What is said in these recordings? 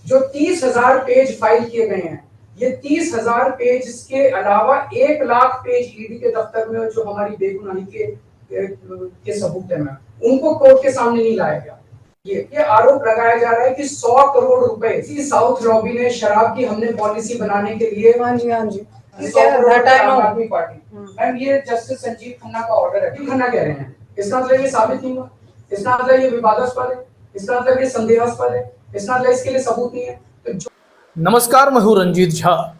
जो 30,000 page file किए गए हैं, ये 30,000 पेज के अलावा 1 लाख पेज ईडी के दफ्तर में जो हमारी बेगुनाही के सबूत है, उनको कोर्ट के सामने नहीं लाया गया। ये आरोप लगाया जा रहा है कि 100 करोड़ रुपए इसी साउथ लॉबी ने शराब की हमने पॉलिसी बनाने के लिए, हाँ जी 100 करोड़ आम आदमी पार्टी, मैम ये जस्टिस संजीव खन्ना का ऑर्डर है। खन्ना कह रहे हैं, इसका मतलब ये साबित नहीं हुआ, इसका मतलब ये विवादास्पद है, इसका मतलब ये संदेहास्पद है, इसका मतलब इसके लिए सबूत नहीं है। तो नमस्कार, मैं हूं रंजीत झा।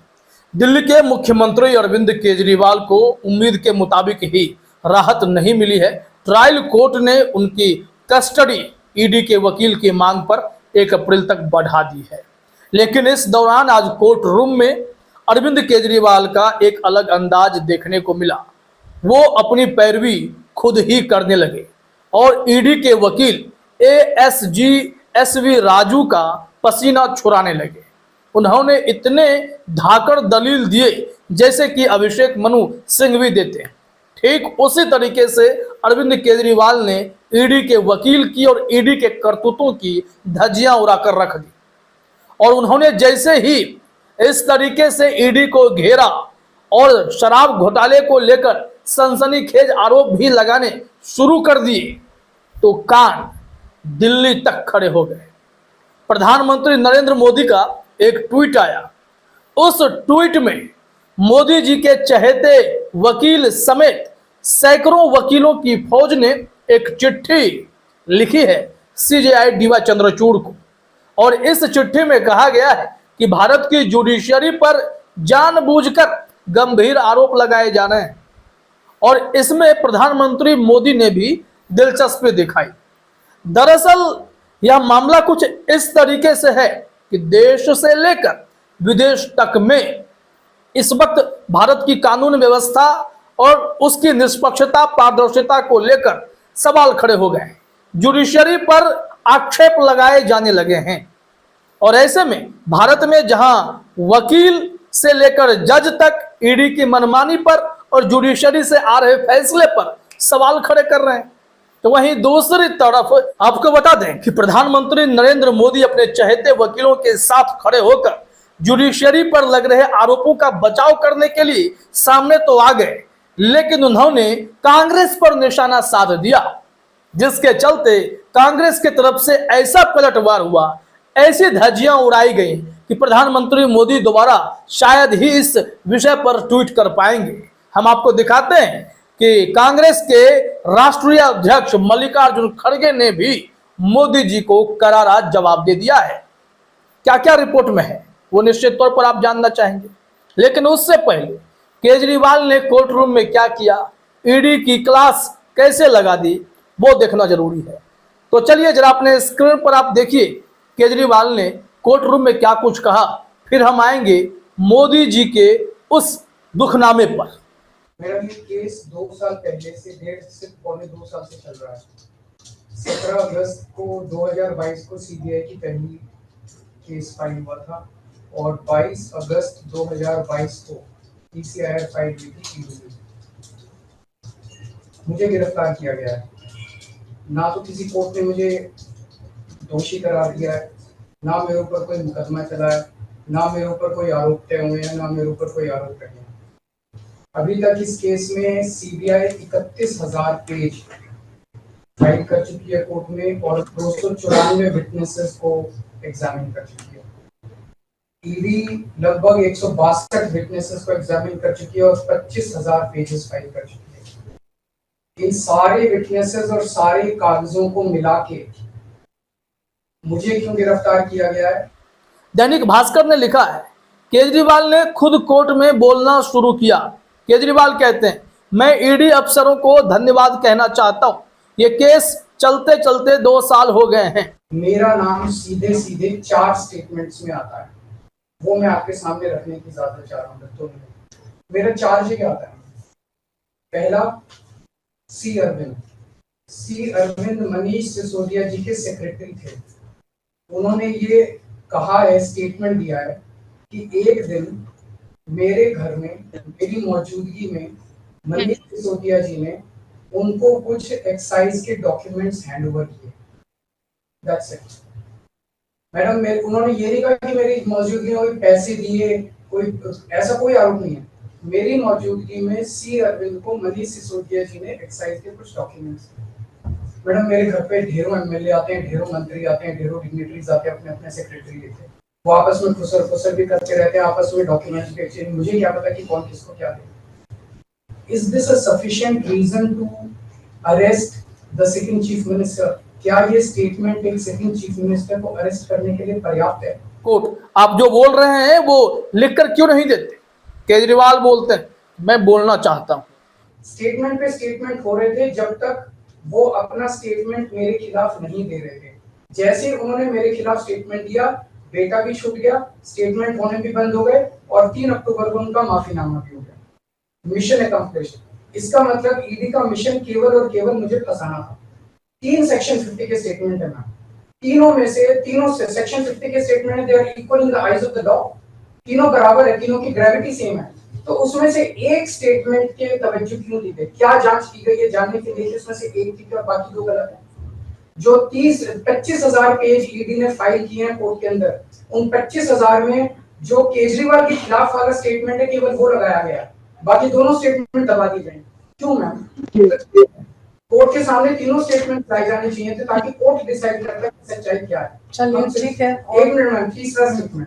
दिल्ली के मुख्यमंत्री अरविंद केजरीवाल को उम्मीद के मुताबिक ही राहत नहीं मिली है। ट्रायल कोर्ट ने उनकी कस्टडी ईडी के वकील की मांग पर 1 अप्रैल तक बढ़ा दी है। लेकिन इस दौरान आज कोर्ट रूम में अरविंद केजरीवाल का एक अलग अंदाज देखने को मिला। वो अपनी पैरवी खुद ही करने लगे और ईडी के वकील ASG SV राजू का पसीना छुड़ाने लगे। उन्होंने इतने धाकड़ दलील दिए जैसे कि अभिषेक मनु सिंह भी देते हैं। ठीक उसी तरीके से अरविंद केजरीवाल ने ईडी के वकील की और ईडी के करतूतों की धज्जियां उड़ाकर रख दी। और उन्होंने जैसे ही इस तरीके से ईडी को घेरा और शराब घोटाले को लेकर सनसनीखेज आरोप भी लगाने शुरू कर दिए तो कान दिल्ली तक खड़े हो गए। प्रधानमंत्री नरेंद्र मोदी का एक ट्वीट आया। उस ट्वीट में मोदी जी के चहेते वकील समेत सैकड़ों वकीलों की फौज ने एक चिट्ठी लिखी है CJI DY चंद्रचूड़ को। और इस चिट्ठी में कहा गया है कि भारत की जुडिशरी पर जानबूझकर गंभीर आरोप लगाए जा रहे हैं। और इसमें प्रधानमंत्री मोदी ने भी दिलचस्पी दिखाई। दरअसल यह मामला कुछ इस तरीके से है कि देश से लेकर विदेश तक में इस वक्त भारत की कानून व्यवस्था और उसकी निष्पक्षता पारदर्शिता को लेकर सवाल खड़े हो गए। जुडिशरी पर आक्षेप लगाए जाने लगे हैं। और ऐसे में भारत में जहां वकील से लेकर जज तक ईडी की मनमानी पर और जुडिशरी से आ रहे फैसले पर सवाल खड़े कर रहे हैं, तो वहीं दूसरी तरफ आपको बता दें कि प्रधानमंत्री नरेंद्र मोदी अपने चहेते वकीलों के साथ खड़े होकर जुडिशरी पर लग रहे आरोपों का बचाव करने के लिए सामने तो आ गए, लेकिन उन्होंने कांग्रेस पर निशाना साध दिया, जिसके चलते कांग्रेस की तरफ से ऐसा पलटवार हुआ, ऐसी धज्जियां उड़ाई गई कि प्रधानमंत्री मोदी दोबारा शायद ही इस विषय पर ट्वीट कर पाएंगे। हम आपको दिखाते हैं कि कांग्रेस के राष्ट्रीय अध्यक्ष मल्लिकार्जुन खड़गे ने भी मोदी जी को करारा जवाब दे दिया है। क्या क्या रिपोर्ट में है वो निश्चित तौर पर आप जानना चाहेंगे, लेकिन उससे पहले केजरीवाल ने कोर्ट रूम में क्या किया, ईडी की क्लास कैसे लगा दी, वो देखना जरूरी है। तो चलिए जरा अपने स्क्रीन पर आप देखिए केजरीवाल ने कोर्ट रूम में क्या कुछ कहा, फिर हम आएंगे मोदी जी के उस दुखनामे पर। मेरा ये केस 2 साल पहले से 1.5 से पौने 2 साल से चल रहा है। 17 अगस्त को 2022 को CBI की पहली केस फाइल हुआ था और 22 अगस्त 2022 को PCIR फाइल हुई थी ईडी में। मुझे गिरफ्तार किया गया है। ना तो किसी कोर्ट ने मुझे दोषी करार दिया है, ना मेरे ऊपर कोई मुकदमा चला है, ना मेरे ऊपर कोई आरोप तय हुए हैं, ना मेरे ऊपर कोई आरोप लगे हैं। अभी तक इस केस में CBI 31,000 पेज फाइल कर चुकी है कोर्ट में और 294 विटनेसेस को एग्जामिन कर चुकी है। ईडी लगभग 162 विटनेसेस को एग्जामिन कर चुकी है और 25,000 पेजेस फाइल कर चुकी है। इन सारे विटनेसेस और सारे कागजों को मिला के मुझे क्यों गिरफ्तार किया गया है? दैनिक भास्कर ने लिखा है केजरीवाल ने खुद कोर्ट में बोलना शुरू किया। केजरीवाल कहते हैं, मैं ईडी अफसरों को धन्यवाद कहना चाहता हूं, ये केस चलते चलते 2 साल हो गए हैं। मेरा नाम सीधे सीधे 4 स्टेटमेंट्स में आता है, वो मैं आपके सामने रखने की इजाजत चाह रहा हूँ। तो मेरा चार्ज क्या आता है? पहला, सी अरविंद मनीष सिसोदिया जी के सेक्रेटरी थे। उन्होंने ये कहा है, स्टेटमेंट दिया है कि एक दिन मेरे घर में मेरी मौजूदगी में मनीष सिसोदिया जी ने उनको कुछ एक्साइज के डॉक्यूमेंट्स हैंड ओवर किए। That's it. मैडम उन्होंने ये नहीं कहा कि मेरी मौजूदगी में कोई पैसे दिए, कोई ऐसा कोई आरोप नहीं है। मेरी मौजूदगी में सी अरविंद को मनीष सिसोदिया जी ने एक्साइज के कुछ डॉक्यूमेंट्स, मैडम मेरे घर पे ढेरों एमएलए आते हैं, ढेरों मंत्री आते हैं, ढेरों डिग्निटरीज आते हैं, अपने अपने सेक्रेटरी लेते हैं, वो आपस में खुसर भी करते रहते हैं, आपस में डॉक्यूमेंट्स भी एक्सचेंज, मुझे क्या पता कि कौन किसको क्या दे। Is this a sufficient reason to arrest the sitting chief minister? क्या ये स्टेटमेंट एक सिटिंग चीफ मिनिस्टर को अरेस्ट करने के लिए पर्याप्त है? कोर्ट, आप जो बोल रहे हैं वो लिखकर क्यों नहीं देते? केजरीवाल बोलते हैं मैं बोलना चाहता हूं। स्टेटमेंट पे स्टेटमेंट हो रहे थे जब तक वो अपना स्टेटमेंट मेरे खिलाफ नहीं दे रहे थे। जैसे उन्होंने मेरे खिलाफ स्टेटमेंट दिया, बेटा भी छूट गया, स्टेटमेंट होने भी बंद हो गए और 3 अक्टूबर को उनका माफीनामा भी हो गया। Mission accomplished. इसका मतलब ईडी का मिशन केवल और केवल मुझे फंसाना था। 3 सेक्शन 50 के स्टेटमेंट है मैम, तीनों से सेक्शन 50 के statement they are equal in the eyes of the law, तीनों बराबर है, तीनों की ग्रेविटी सेम है। तो उसमें से एक स्टेटमेंट के तवज्जो क्यों दी गई? क्या जांच की गई है जानने के लिए उसमें से एक ठीक है बाकी 2 गलत है? जो 25,000 पेज ईडी ने फाइल किए हैं कोर्ट के अंदर, उन 25,000 में जो केजरीवाल के खिलाफ वाला स्टेटमेंट है केवल वो लगाया गया, बाकी दोनों स्टेटमेंट दबा दी गई। क्यों मैम? कोर्ट के सामने तीनों स्टेटमेंट लाई जाने चाहिए थे ताकि कोर्ट डिसाइड कर ले सच्चाई क्या है। चलिए ठीक है। 1 मिनट मैम, तीसरा स्टेटमेंट।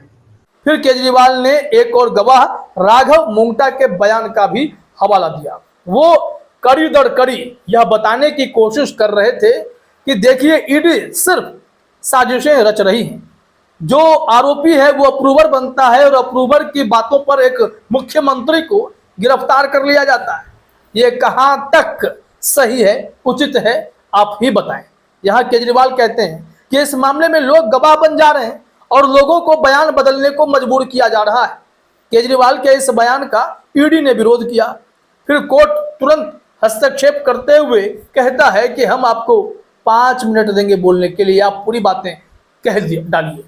फिर केजरीवाल ने एक और गवाह राघव मुंगटा के बयान का भी हवाला दिया। वो कड़ी दर कड़ी यह बताने की कोशिश कर रहे थे कि देखिए ईडी सिर्फ साजिशें रच रही हैं, जो आरोपी है वो अप्रूवर बनता है और अप्रूवर की बातों पर एक मुख्यमंत्री को गिरफ्तार कर लिया जाता है। ये कहां तक सही है, उचित है, आप ही बताएं। यहां केजरीवाल कहते हैं कि इस मामले में लोग गवाह बन जा रहे हैं और लोगों को बयान बदलने को मजबूर किया जा रहा है। केजरीवाल के इस बयान का ईडी ने विरोध किया। फिर कोर्ट तुरंत हस्तक्षेप करते हुए कहता है कि हम आपको 5 मिनट देंगे बोलने के लिए, आप पूरी बातें कह डालिए।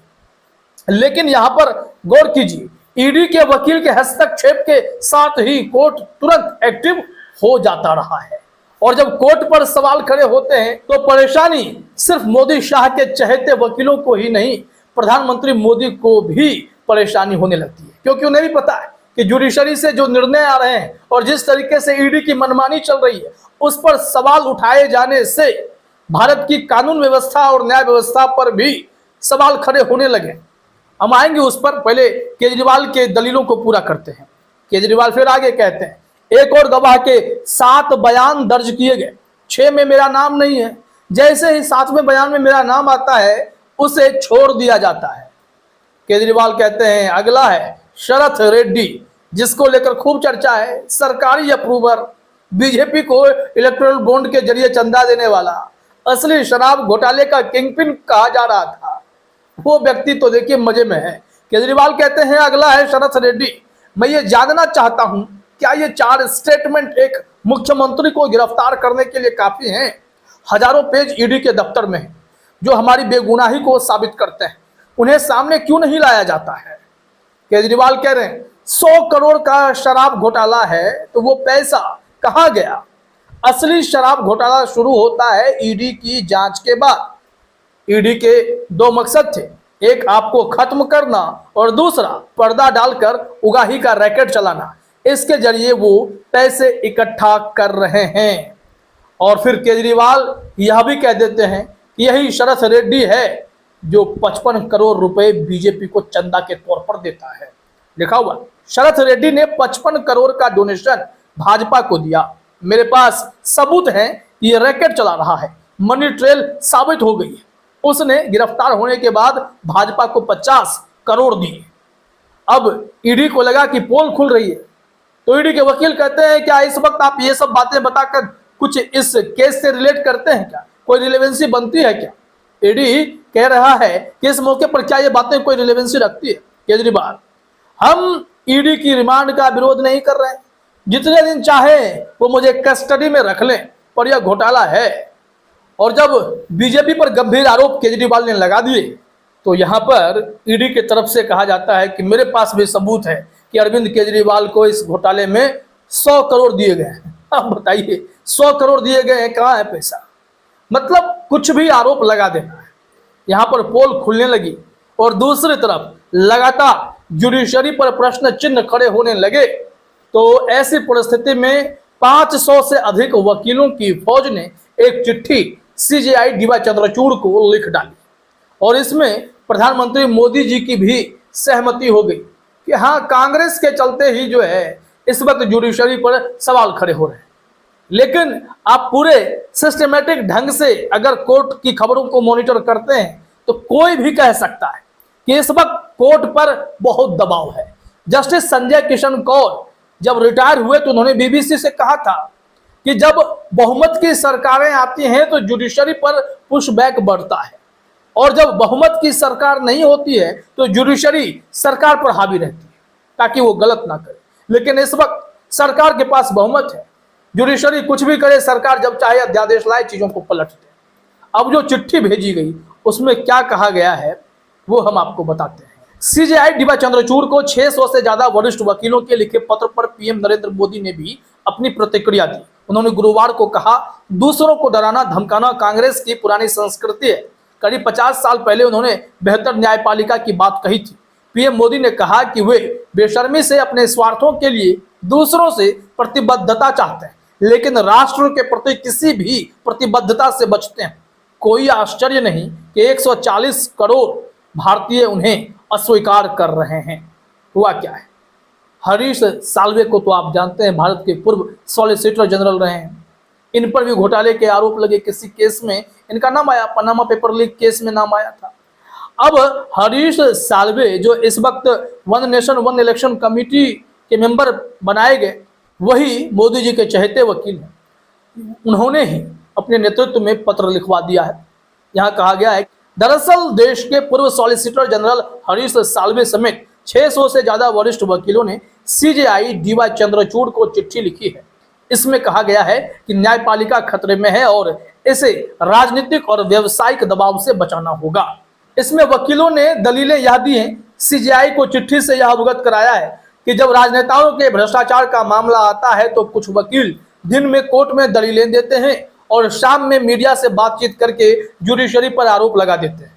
लेकिन यहां पर गौर कीजिए, ईडी के वकील के हस्तक्षेप के साथ ही कोर्ट तुरंत एक्टिव हो जाता रहा है। और जब कोर्ट पर सवाल खड़े होते हैं तो परेशानी सिर्फ मोदी शाह के चहेते वकीलों को ही नहीं, प्रधानमंत्री मोदी को भी परेशानी होने लगती है, क्योंकि उन्हें भी पता है कि जुडिशरी से जो निर्णय आ रहे हैं और जिस तरीके से ईडी की मनमानी चल रही है, उस पर सवाल उठाए जाने से भारत की कानून व्यवस्था और न्याय व्यवस्था पर भी सवाल खड़े होने लगे। हम आएंगे उस पर, पहले केजरीवाल के दलीलों को पूरा करते हैं। केजरीवाल फिर आगे कहते हैं, एक और गवाह के 7 बयान दर्ज किए गए, 6 में मेरा नाम नहीं है। जैसे ही 7वें बयान में मेरा नाम आता है उसे छोड़ दिया जाता है। केजरीवाल कहते हैं अगला है शरथ रेड्डी, जिसको लेकर खूब चर्चा है, सरकारी अप्रूवर, बीजेपी को इलेक्टोरल बॉन्ड के जरिए चंदा देने वाला, असली शराब घोटाले का किंगपिन कहा जा रहा था। वो व्यक्ति तो देखिए मजे में है। केजरीवाल कहते हैं अगला है शरथ रेड्डी। मैं ये जानना चाहता हूं क्या ये 4 स्टेटमेंट एक मुख्यमंत्री को गिरफ्तार करने के लिए काफी हैं? हजारों पेज ईडी के दफ्तर में हैं जो हमारी बेगुनाही को साबित करते हैं, उन्हें सामने क्यों नहीं लाया जाता है? केजरीवाल कह रहे हैं 100 करोड़ का शराब घोटाला है तो वो पैसा कहां गया? असली शराब घोटाला शुरू होता है ईडी की जांच के बाद। ईडी के 2 मकसद थे, एक आपको खत्म करना और दूसरा पर्दा डालकर उगाही का रैकेट चलाना। इसके जरिए वो पैसे इकट्ठा कर रहे हैं। और फिर केजरीवाल यह भी कह देते हैं कि यही शरथ रेड्डी है जो 55 करोड़ रुपए बीजेपी को चंदा के तौर पर देता है। लिखा हुआ शरथ रेड्डी ने 55 करोड़ का डोनेशन भाजपा को दिया। मेरे पास सबूत है कि यह रैकेट चला रहा है, मनी ट्रेल साबित हो गई है। उसने गिरफ्तार होने के बाद भाजपा को 50 करोड़ दिए। अब ईडी को लगा कि पोल खुल रही है, तो ईडी के वकील कहते हैं क्या इस वक्त आप ये सब बातें बताकर कुछ इस केस से रिलेट करते हैं? क्या कोई रिलेवेंसी बनती है क्या? ईडी कह रहा है कि इस मौके पर क्या ये बातें कोई रिलेवेंसी रखती है? केजरीवाल, हम ईडी की रिमांड का विरोध नहीं कर रहे हैं, जितने दिन चाहे वो मुझे कस्टडी में रख लें, पर यह घोटाला है। और जब बीजेपी पर गंभीर आरोप केजरीवाल ने लगा दिए तो यहाँ पर ईडी की तरफ से कहा जाता है कि मेरे पास भी सबूत है कि अरविंद केजरीवाल को इस घोटाले में 100 करोड़ दिए गए हैं। अब बताइए 100 करोड़ दिए गए हैं, कहाँ है पैसा? मतलब कुछ भी आरोप लगा देना है। यहाँ पर पोल खुलने लगी और दूसरी तरफ लगातार जुडिशरी पर प्रश्न चिन्ह खड़े होने लगे, तो ऐसी परिस्थिति में 500 से अधिक वकीलों की फौज ने एक चिट्ठी सीजेआई डीवाई चंद्रचूड़ को लिख डाली और इसमें प्रधानमंत्री मोदी जी की भी सहमति हो गई कि हाँ, कांग्रेस के चलते ही जो है इस वक्त जुडिशरी पर सवाल खड़े हो रहे हैं। लेकिन आप पूरे सिस्टमेटिक ढंग से अगर कोर्ट की खबरों को मॉनिटर करते हैं तो कोई भी कह सकता है कि इस वक्त कोर्ट पर बहुत दबाव है। जस्टिस संजय किशन कौल जब रिटायर हुए तो उन्होंने बीबीसी से कहा था कि जब बहुमत की सरकारें आती हैं तो जुडिशरी पर पुशबैक बढ़ता है और जब बहुमत की सरकार नहीं होती है तो जुडिशरी सरकार पर हावी रहती है ताकि वो गलत ना करे। लेकिन इस वक्त सरकार के पास बहुमत है, जुडिशरी कुछ भी करे, सरकार जब चाहे अध्यादेश लाए चीजों को पलट दे। अब जो चिट्ठी भेजी गई उसमें क्या कहा गया है वो हम आपको बताते हैं। सीजेआई डीवाई चंद्रचूड़ को 600 से ज्यादा वरिष्ठ वकीलों के लिखे पत्र पर पीएम नरेंद्र मोदी ने भी अपनी प्रतिक्रिया दी। उन्होंने गुरुवार को कहा, दूसरों को डराना धमकाना कांग्रेस की पुरानी संस्कृति है। करीब 50 साल पहले उन्होंने बेहतर न्यायपालिका की बात कही थी। पीएम मोदी ने कहा कि वे बेशर्मी से अपने स्वार्थों के लिए दूसरों से प्रतिबद्धता चाहते हैं, लेकिन राष्ट्र के प्रति किसी भी प्रतिबद्धता से बचते हैं। कोई आश्चर्य नहीं कि 140 करोड़ भारतीय उन्हें अस्वीकार कर रहे हैं। हुआ क्या है? हरीश साल्वे को तो आप जानते हैं, भारत के पूर्व सॉलिसिटर जनरल रहे हैं। इन पर भी घोटाले के आरोप लगे। किसी केस में इनका नाम आया, पनामा पेपर लीक केस में नाम आया था। अब हरीश साल्वे जो इस वक्त one nation one election committee के मेंबर बनाए गए, वही मोदी जी के चहेते वकील हैं। उन्होंने ही अपने नेतृत्व में पत्र लिखवा दिया है। यहाँ कहा गया है, दरअसल देश के पूर्व सॉलिसिटर जनरल हरीश साल्वे समेत 600 से ज्यादा वरिष्ठ वकीलों ने सीजेआई डीवाई चंद्रचूड़ को चिट्ठी लिखी है। इसमें कहा गया है कि न्यायपालिका खतरे में है और इसे राजनीतिक और व्यवसायिक दबाव से बचाना होगा। इसमें वकीलों ने दलीलें यह दी हैं। सीजेआई को चिट्ठी से यह अवगत कराया है कि जब राजनेताओं के भ्रष्टाचार का मामला आता है तो कुछ वकील दिन में कोर्ट में दलीलें देते हैं और शाम में मीडिया से बातचीत करके जुडिशरी पर आरोप लगा देते हैं।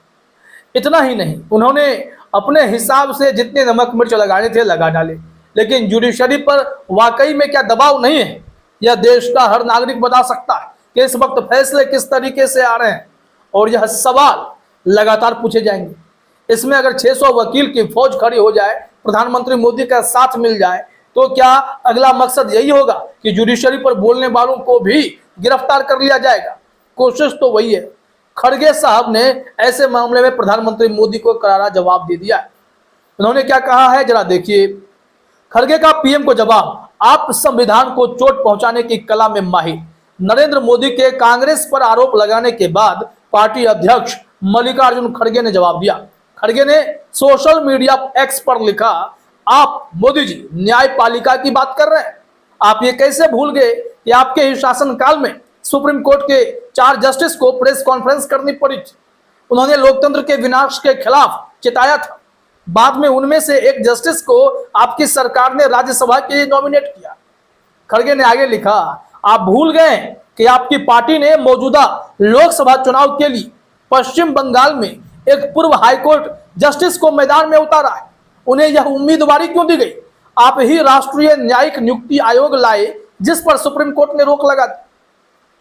इतना ही नहीं, उन्होंने अपने हिसाब से जितने नमक मिर्च लगाने थे लगा डाले। लेकिन जुडिशरी पर वाकई में क्या दबाव नहीं है, यह देश का हर नागरिक बता सकता है कि इस वक्त फैसले किस तरीके से आ रहे हैं और यह सवाल लगातार पूछे जाएंगे। इसमें अगर 600 वकील की फौज खड़ी हो जाए, प्रधानमंत्री मोदी का साथ मिल जाए, तो क्या अगला मकसद यही होगा कि जुडिशरी पर बोलने वालों को भी गिरफ्तार कर लिया जाएगा? कोशिश तो वही है। खड़गे साहब ने ऐसे मामले में प्रधानमंत्री मोदी को करारा जवाब दे दिया है। उन्होंने क्या कहा है जरा देखिए। खड़गे का पीएम को जवाब, आप संविधान को चोट पहुंचाने की कला में माहिर। नरेंद्र मोदी के कांग्रेस पर आरोप लगाने के बाद पार्टी अध्यक्ष मल्लिकार्जुन खड़गे ने जवाब दिया। खड़गे ने सोशल मीडिया एक्स पर लिखा, आप मोदी जी न्यायपालिका की बात कर रहे हैं। आप ये कैसे भूल गए कि आपके ही शासनकाल में सुप्रीम कोर्ट के 4 जस्टिस को प्रेस कॉन्फ्रेंस करनी पड़ी थी। उन्होंने लोकतंत्र के विनाश के खिलाफ चिताया था। बाद में उनमें से एक जस्टिस को आपकी सरकार ने राज्यसभा के लिए नॉमिनेट किया। खड़गे ने आगे लिखा, आप भूल गए कि आपकी पार्टी ने मौजूदा लोकसभा चुनाव के लिए पश्चिम बंगाल में एक पूर्व हाईकोर्ट जस्टिस को मैदान में उतारा है। उन्हें यह उम्मीदवारी क्यों दी गई? आप ही राष्ट्रीय न्यायिक नियुक्ति आयोग लाए जिस पर सुप्रीम कोर्ट ने रोक लगा दी।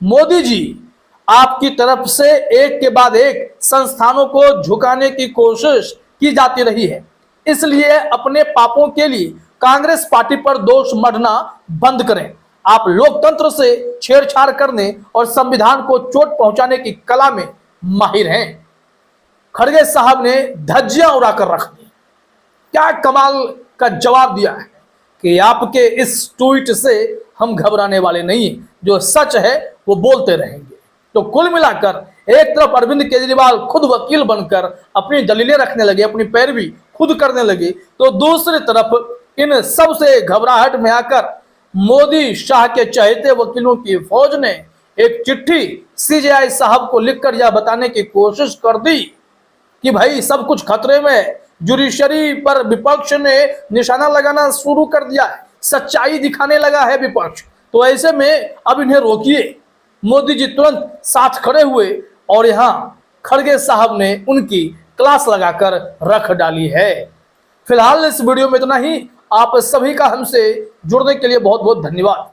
मोदी जी, आपकी तरफ से एक के बाद एक संस्थानों को झुकाने की कोशिश की जाती रही है। इसलिए अपने पापों के लिए कांग्रेस पार्टी पर दोष मढ़ना बंद करें। आप लोकतंत्र से छेड़छाड़ करने और संविधान को चोट पहुंचाने की कला में माहिर हैं। खड़गे साहब ने धज्जियां उड़ाकर रख दी। क्या कमाल का जवाब दिया है कि आपके इस ट्वीट से हम घबराने वाले नहीं हैं, जो सच है वो बोलते रहेंगे। तो कुल मिलाकर एक तरफ अरविंद केजरीवाल खुद वकील बनकर अपनी दलीलें रखने लगे, अपनी पैरवी खुद करने लगे, तो दूसरी तरफ इन सब से घबराहट में आकर मोदी शाह के चहेते वकीलों की फौज ने एक चिट्ठी सीजेआई साहब को लिखकर यह बताने की कोशिश कर दी कि भाई सब कुछ खतरे में। जुडिशरी पर विपक्ष ने निशाना लगाना शुरू कर दिया है, सच्चाई दिखाने लगा है विपक्ष। तो ऐसे में अब इन्हें रोकिए। मोदी जी तुरंत साथ खड़े हुए और यहाँ खड़गे साहब ने उनकी क्लास लगाकर रख डाली है। फिलहाल इस वीडियो में इतना ही। आप सभी का हमसे जुड़ने के लिए बहुत बहुत धन्यवाद।